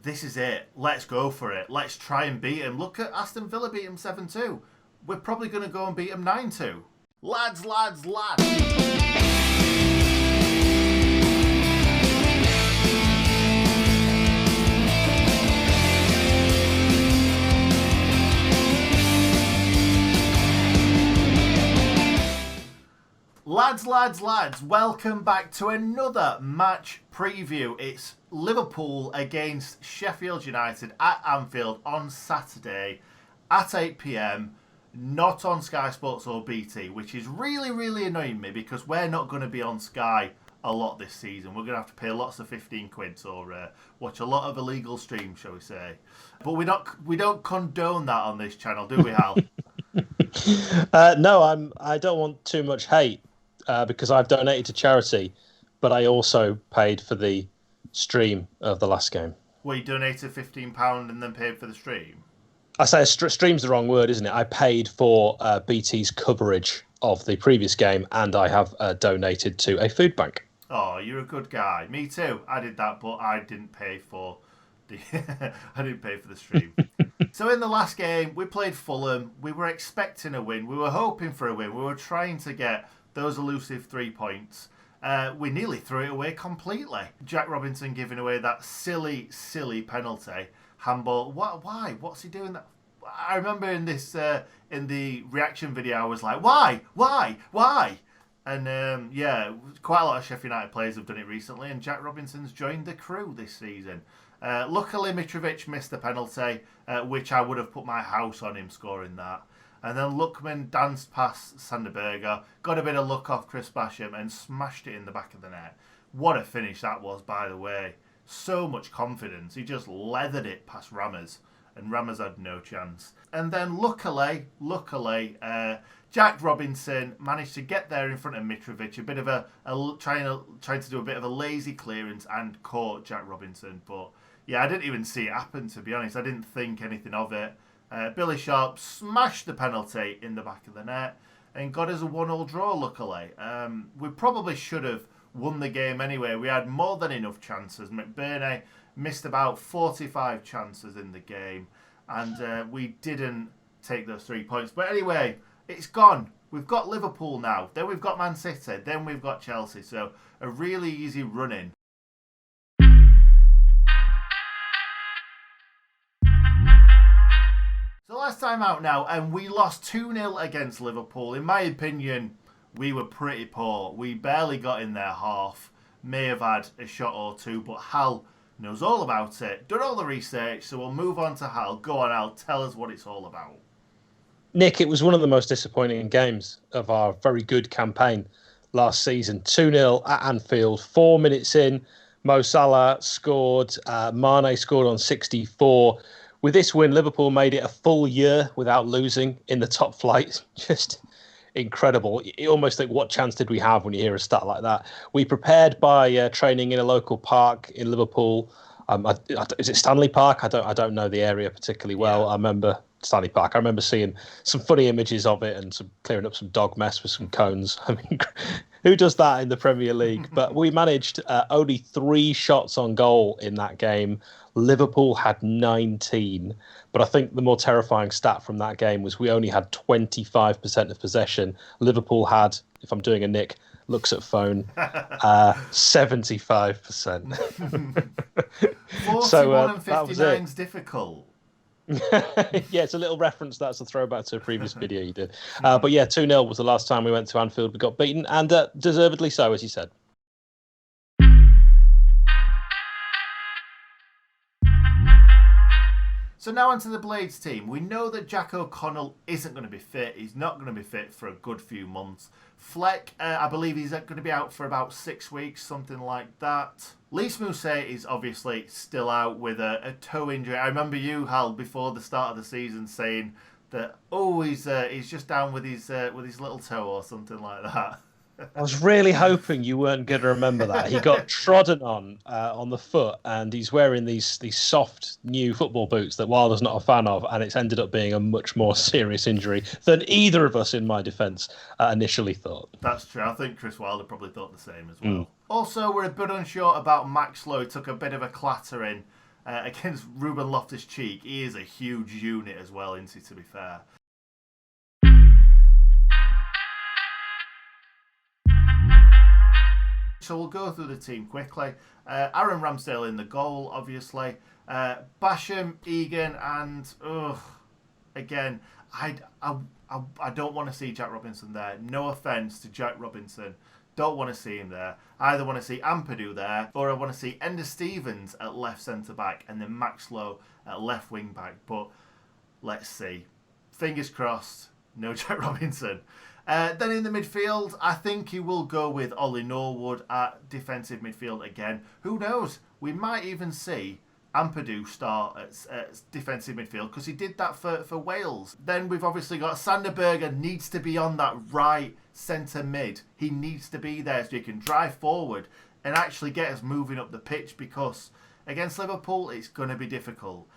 this is it. Let's go for it. Let's try and beat him. Look at Aston Villa beat him 7-2. We're probably going to go and beat him 9-2. Lads, lads, lads. Lads, lads, lads, welcome back to another match preview. It's Liverpool against Sheffield United at Anfield on Saturday at 8 p.m, not on Sky Sports or BT, which is really, really annoying me because we're not going to be on Sky a lot this season. We're going to have to pay lots of 15 quid or watch a lot of illegal streams, shall we say. But we don't condone that on this channel, do we, Hal? No, I don't want too much hate. Because I've donated to charity, but I also paid for the stream of the last game. Well, you donated £15 and then paid for the stream? I say stream's the wrong word, isn't it? I paid for BT's coverage of the previous game, and I have donated to a food bank. Oh, you're a good guy. Me too. I did that, but I didn't pay for the stream. So in the last game, we played Fulham. We were expecting a win. We were hoping for a win. We were trying to get those elusive 3 points. We nearly threw it away completely. Jack Robinson giving away that silly penalty. Handball. Why? What's he doing that? I remember in the reaction video, I was like, why? And quite a lot of Sheffield United players have done it recently, and Jack Robinson's joined the crew this season. Luckily, Mitrovic missed the penalty, which I would have put my house on him scoring that. And then Lookman danced past Sanderberger, got a bit of luck off Chris Basham and smashed it in the back of the net. What a finish that was, by the way. So much confidence. He just leathered it past Rammers, and Rammers had no chance. And then luckily, Jack Robinson managed to get there in front of Mitrovic, a bit of trying to do a bit of a lazy clearance and caught Jack Robinson. But yeah, I didn't even see it happen, to be honest. I didn't think anything of it. Billy Sharp smashed the penalty in the back of the net and got us a 1-1 draw, luckily. We probably should have won the game anyway. We had more than enough chances. McBurney missed about 45 chances in the game, and we didn't take those 3 points. But anyway, it's gone. We've got Liverpool now. Then we've got Man City. Then we've got Chelsea. So a really easy run-in. So last time out now, and we lost 2-0 against Liverpool. In my opinion, we were pretty poor. We barely got in their half. May have had a shot or two, but Hal knows all about it. Done all the research, so we'll move on to Hal. Go on, Hal. Tell us what it's all about. Nick, it was one of the most disappointing games of our very good campaign last season. 2-0 at Anfield. 4 minutes in, Mo Salah scored. Mane scored on 64. With this win, Liverpool made it a full year without losing in the top flight. Just incredible. You almost think, what chance did we have when you hear a stat like that? We prepared by training in a local park in Liverpool. Is it Stanley Park? I don't know the area particularly well. Yeah. I remember Stanley Park. I remember seeing some funny images of it and clearing up some dog mess with some cones. I mean, who does that in the Premier League? But we managed only 3 shots on goal in that game. Liverpool had 19, but I think the more terrifying stat from that game was we only had 25% of possession. Liverpool had, if I'm doing a Nick, looks at phone, 75%. 41 and 59 is difficult. Yeah, it's a little reference. That's a throwback to a previous video you did. But yeah, 2-0 was the last time we went to Anfield. We got beaten, and deservedly so, as you said. So now onto the Blades team. We know that Jack O'Connell isn't going to be fit. He's not going to be fit for a good few months. Fleck, I believe he's going to be out for about 6 weeks, something like that. Lys Mousset is obviously still out with a toe injury. I remember you, Hal, before the start of the season saying that, he's just down with his little toe or something like that. I was really hoping you weren't going to remember that. He got trodden on the foot, and he's wearing these soft new football boots that Wilder's not a fan of, and it's ended up being a much more serious injury than either of us, in my defence, initially thought. That's true. I think Chris Wilder probably thought the same as well. Also, we're a bit unsure about Max Lowe. He took a bit of a clattering against Ruben Loftus-Cheek. He is a huge unit as well, isn't he, to be fair? So we'll go through the team quickly. Aaron Ramsdale in the goal, obviously. Basham, Egan, and again, I don't want to see Jack Robinson there. No offence to Jack Robinson. Don't want to see him there. I either want to see Ampadu there, or I want to see Ender Stevens at left centre-back and then Max Lowe at left wing-back. But let's see. Fingers crossed, no Jack Robinson. Then in the midfield, I think he will go with Ollie Norwood at defensive midfield again. Who knows? We might even see Ampadu start at defensive midfield because he did that for Wales. Then we've obviously got Sander Berge needs to be on that right centre mid. He needs to be there so he can drive forward and actually get us moving up the pitch, because against Liverpool it's going to be difficult.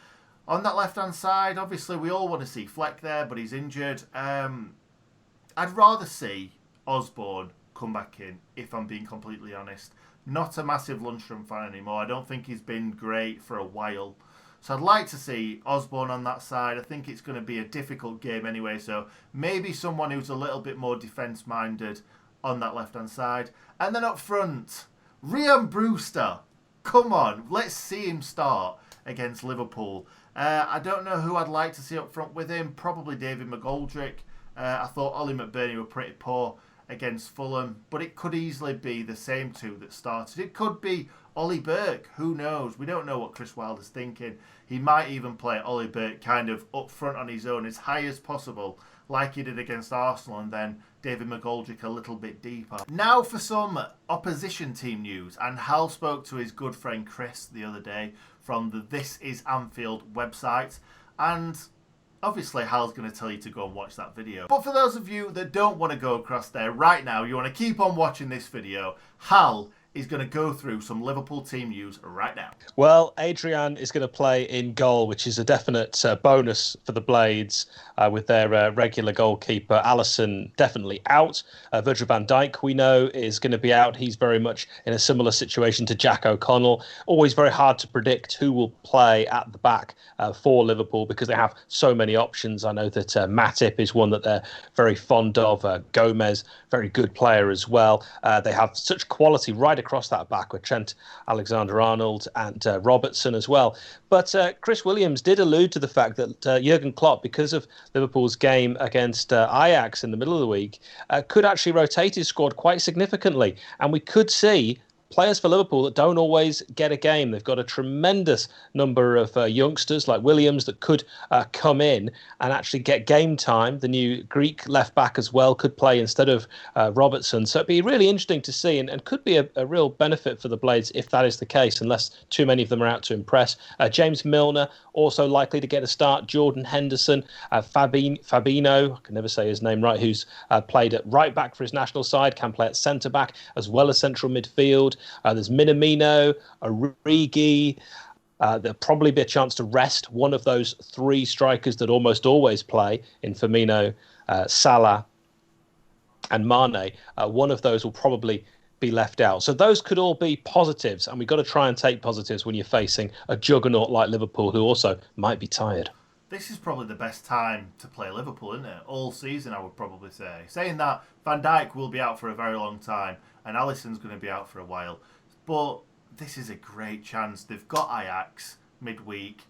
On that left hand side, obviously we all want to see Fleck there, but he's injured. I'd rather see Osborne come back in, if I'm being completely honest. Not a massive Lundstram fan anymore. I don't think he's been great for a while. So I'd like to see Osborne on that side. I think it's going to be a difficult game anyway, so maybe someone who's a little bit more defence-minded on that left-hand side. And then up front, Rhian Brewster. Come on, let's see him start against Liverpool. I don't know who I'd like to see up front with him. Probably David McGoldrick. I thought Ollie McBurney were pretty poor against Fulham, but it could easily be the same two that started. It could be Ollie Burke. Who knows? We don't know what Chris Wilder's thinking. He might even play Ollie Burke kind of up front on his own, as high as possible, like he did against Arsenal, and then David McGoldrick a little bit deeper. Now for some opposition team news, and Hal spoke to his good friend Chris the other day from the This Is Anfield website, and obviously Hal's going to tell you to go and watch that video. But for those of you that don't want to go across there right now, you want to keep on watching this video, Hal is going to go through some Liverpool team news right now. Well, Adrian is going to play in goal, which is a definite bonus for the Blades with their regular goalkeeper. Alisson definitely out. Virgil van Dijk, we know, is going to be out. He's very much in a similar situation to Jack O'Connell. Always very hard to predict who will play at the back for Liverpool because they have so many options. I know that Matip is one that they're very fond of. Gomez, very good player as well. They have such quality right across that back with Trent Alexander-Arnold and Robertson as well. But Chris Williams did allude to the fact that Jurgen Klopp, because of Liverpool's game against Ajax in the middle of the week, could actually rotate his squad quite significantly. And we could see players for Liverpool that don't always get a game. They've got a tremendous number of youngsters like Williams that could come in and actually get game time. The new Greek left back as well could play instead of Robertson. So it'd be really interesting to see, and could be a real benefit for the Blades if that is the case, unless too many of them are out to impress. James Milner also likely to get a start. Jordan Henderson, Fabinho, I can never say his name right, who's played at right back for his national side, can play at centre back as well as central midfield. There's Minamino, Origi. There'll probably be a chance to rest one of those three strikers that almost always play in Firmino, Salah and Mane. One of those will probably be left out. So those could all be positives, and we've got to try and take positives when you're facing a juggernaut like Liverpool, who also might be tired. This is probably the best time to play Liverpool, isn't it? All season, I would probably say. Saying that, Van Dijk will be out for a very long time, and Alisson's going to be out for a while. But this is a great chance. They've got Ajax midweek.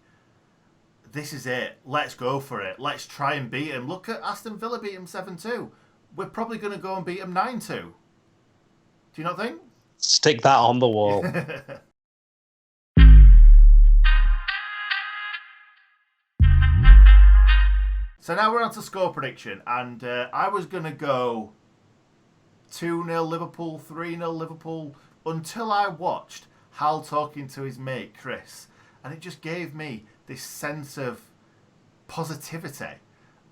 This is it. Let's go for it. Let's try and beat him. Look at Aston Villa beat him 7-2. We're probably going to go and beat him 9-2. Do you not think? Stick that on the wall. So now we're on to score prediction, and I was going to go 2-0 Liverpool, 3-0 Liverpool, until I watched Hal talking to his mate Chris, and it just gave me this sense of positivity.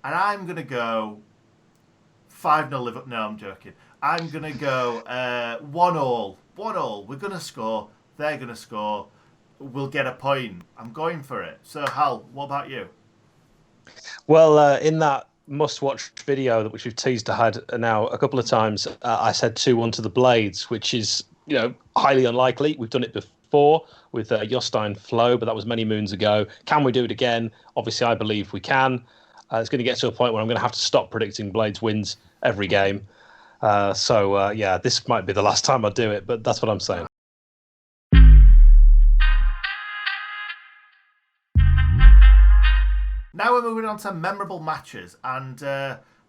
And I'm going to go 5-0 Liverpool. No, I'm joking. I'm going to go 1-1. 1-1. We're going to score. They're going to score. We'll get a point. I'm going for it. So, Hal, what about you? Well, in that must-watch video, which we've teased ahead now a couple of times, I said 2-1 to the Blades, which is, highly unlikely. We've done it 2004 with Jostein Flo, but that was many moons ago. Can we do it again? Obviously, I believe we can. It's going to get to a point where I'm going to have to stop predicting Blades wins every game. So this might be the last time I do it, but that's what I'm saying. Now we're moving on to memorable matches. And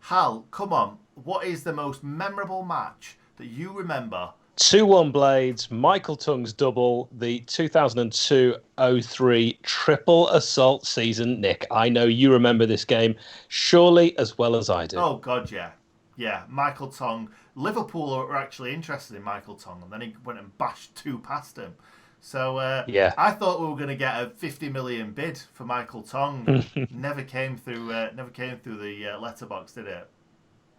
Hal, come on. What is the most memorable match that you remember? 2-1 Blades, Michael Tung's double, the 2002-03 triple assault season. Nick, I know you remember this game surely as well as I do. Oh, God, yeah. Yeah, Michael Tongue. Liverpool were actually interested in Michael Tongue, and then he went and bashed 2 past him. So I thought we were going to get a 50 million bid for Michael Tongue. Never came through the letterbox, did it?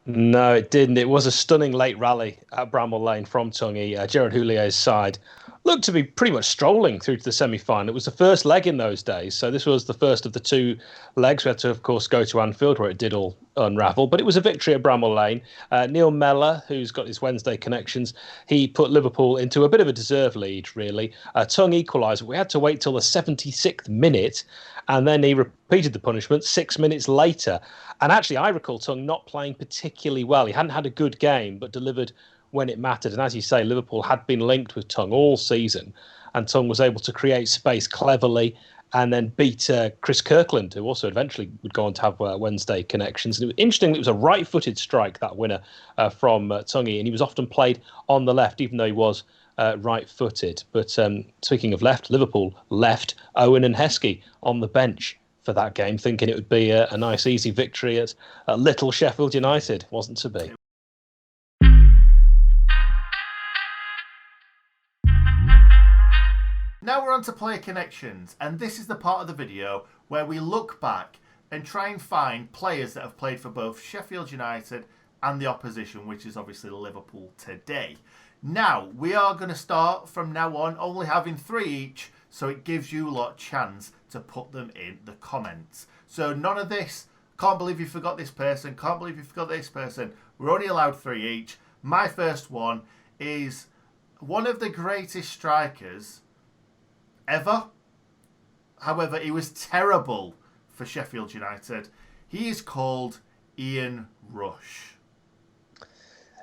No, it didn't. It was a stunning late rally at Bramall Lane from Tungy. Gerard Houlier's side looked to be pretty much strolling through to the semi-final. It was the first leg in those days, so this was the first of the 2 legs. We had to, of course, go to Anfield, where it did all unravel. But it was a victory at Bramall Lane. Neil Mellor, who's got his Wednesday connections, he put Liverpool into a bit of a deserved lead, really. Tongue equalised. We had to wait till the 76th minute, and then he repeated the punishment 6 minutes later. And actually, I recall Tongue not playing particularly well. He hadn't had a good game, but delivered when it mattered. And as you say, Liverpool had been linked with Tongue all season, and Tongue was able to create space cleverly and then beat Chris Kirkland, who also eventually would go on to have Wednesday connections. And it was interesting, it was a right-footed strike, that winner from Tungy, and he was often played on the left, even though he was right-footed. But speaking of left, Liverpool left Owen and Heskey on the bench for that game, thinking it would be a nice, easy victory at little Sheffield United. Wasn't to be. Now we're on to player connections, and this is the part of the video where we look back and try and find players that have played for both Sheffield United and the opposition, which is obviously Liverpool today. Now, we are going to start from now on only having 3 each, so it gives you a lot of chance to put them in the comments. So none of this, can't believe you forgot this person, can't believe you forgot this person. We're only allowed 3 each. My first one is one of the greatest strikers ever. However, he was terrible for Sheffield United. He is called Ian Rush.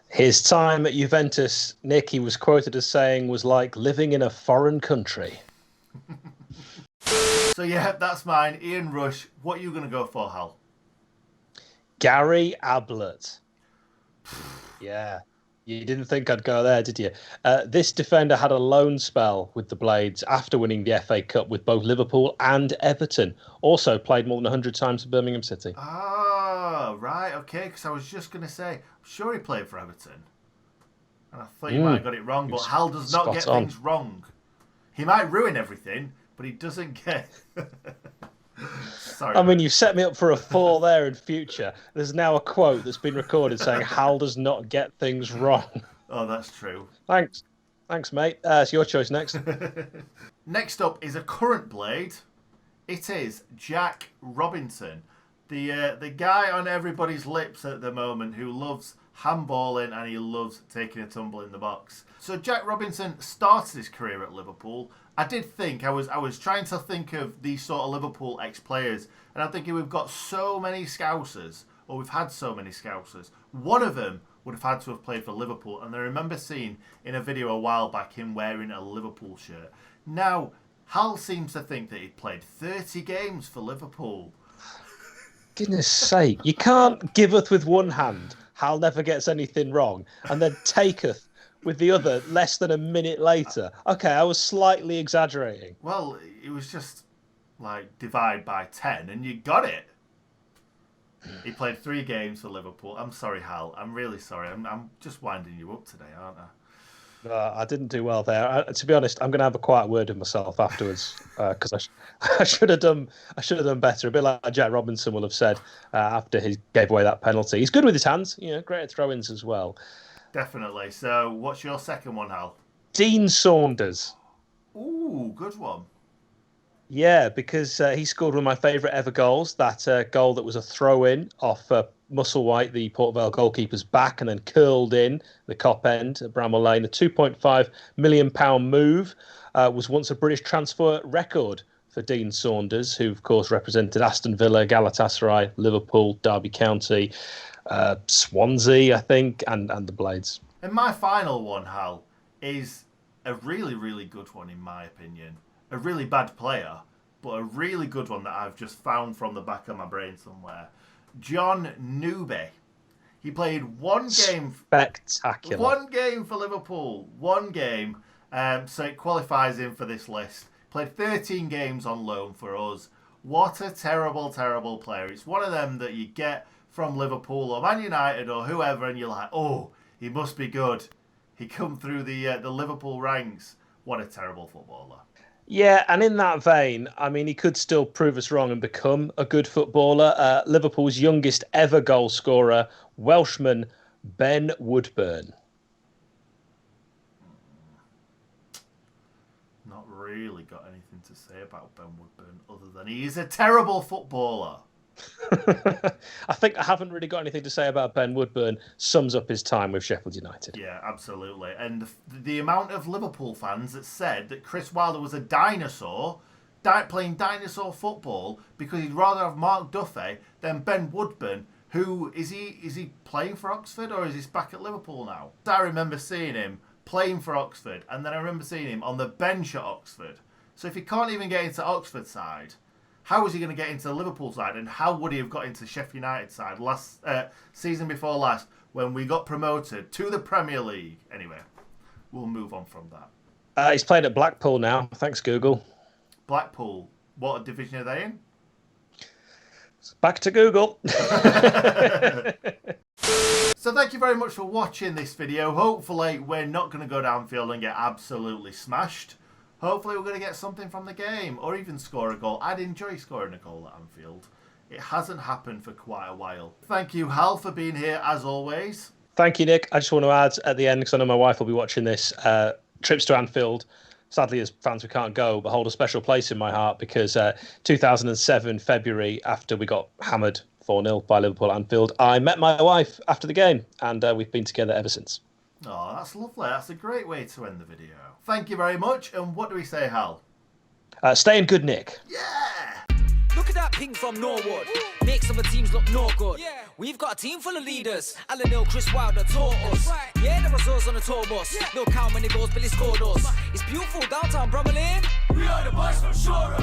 His time at Juventus, Nick, he was quoted as saying, was like living in a foreign country. So yeah, that's mine. Ian Rush. What are you going to go for, Hal? Gary Ablett. Yeah. You didn't think I'd go there, did you? This defender had a loan spell with the Blades after winning the FA Cup with both Liverpool and Everton. Also played more than 100 times for Birmingham City. Oh, right, okay, because I was just going to say, I'm sure he played for Everton. And I thought you might have got it wrong, but Hal does not get things wrong. He might ruin everything, but he doesn't get... Sorry. I mean, you've set me up for a fall there in future. There's now a quote that's been recorded saying Hal does not get things wrong. Oh, that's true. Thanks, mate. It's your choice next. Next up is a current Blade. It is Jack Robinson, the guy on everybody's lips at the moment who loves handballing and he loves taking a tumble in the box. So Jack Robinson started his career at Liverpool. I did think, I was trying to think of these sort of Liverpool ex-players, and I'm thinking we've got so many Scousers, or we've had so many Scousers. One of them would have had to have played for Liverpool, and I remember seeing in a video a while back him wearing a Liverpool shirt. Now, Hal seems to think that he'd played 30 games for Liverpool. Goodness sake, you can't giveth with one hand, Hal never gets anything wrong, and then taketh with the other less than a minute later. Okay, I was slightly exaggerating. Well, it was just like divide by 10 and you got it. He played 3 games for Liverpool. I'm sorry, Hal. I'm really sorry. I'm just winding you up today, aren't I? I didn't do well there. To be honest, I'm going to have a quiet word with myself afterwards because I should have done better. A bit like Jack Robinson will have said after he gave away that penalty. He's good with his hands, great at throw-ins as well. Definitely. So, what's your second one, Hal? Dean Saunders. Ooh, good one. Yeah, because he scored one of my favourite ever goals. That goal that was a throw-in off Musselwhite, the Port Vale goalkeeper's back, and then curled in the Cop end at Bramall Lane. A £2.5 million move. was once a British transfer record for Dean Saunders, who, of course, represented Aston Villa, Galatasaray, Liverpool, Derby County, Swansea, I think, and the Blades. And my final one, Hal, is a really, really good one, in my opinion. A really bad player, but a really good one that I've just found from the back of my brain somewhere. John Newby. He played one game. Spectacular. One game for Liverpool. One game. So it qualifies him for this list. Played 13 games on loan for us. What a terrible, terrible player. It's one of them that you get from Liverpool or Man United or whoever, and you're like, oh, he must be good. He come through the Liverpool ranks. What a terrible footballer. Yeah, and in that vein, I mean, he could still prove us wrong and become a good footballer. Liverpool's youngest ever goal scorer, Welshman Ben Woodburn. Not really got anything to say about Ben Woodburn other than he is a terrible footballer. I think I haven't really got anything to say about Ben Woodburn. Sums up his time with Sheffield United. Yeah, absolutely. And the amount of Liverpool fans that said that Chris Wilder was a dinosaur, playing dinosaur football, because he'd rather have Mark Duffy than Ben Woodburn. Who is he? Is he playing for Oxford or is he back at Liverpool now? I remember seeing him playing for Oxford, and then I remember seeing him on the bench at Oxford. So if he can't even get into Oxford side, how is he going to get into the Liverpool side? And how would he have got into Sheffield United side last season before last when we got promoted to the Premier League? Anyway, we'll move on from that. He's played at Blackpool now. Thanks, Google. Blackpool. What division are they in? Back to Google. So thank you very much for watching this video. Hopefully we're not going to go downfield and get absolutely smashed. Hopefully we're going to get something from the game or even score a goal. I'd enjoy scoring a goal at Anfield. It hasn't happened for quite a while. Thank you, Hal, for being here as always. Thank you, Nick. I just want to add at the end, because I know my wife will be watching this, trips to Anfield, sadly as fans we can't go, but hold a special place in my heart because 2007 February, after we got hammered 4-0 by Liverpool at Anfield, I met my wife after the game and we've been together ever since. Oh, that's lovely. That's a great way to end the video. Thank you very much. And what do we say, Hal? Stay in good, Nick. Yeah! Look at that ping from Norwood. Makes other teams look no good. Yeah. We've got a team full of leaders. Alan Hill, Chris Wilder taught us. Right. Yeah, there was us on the tour bus. Yeah. Look how many goals Billy scored us. It's beautiful downtown Bromley Lane. We are the boys from Shore.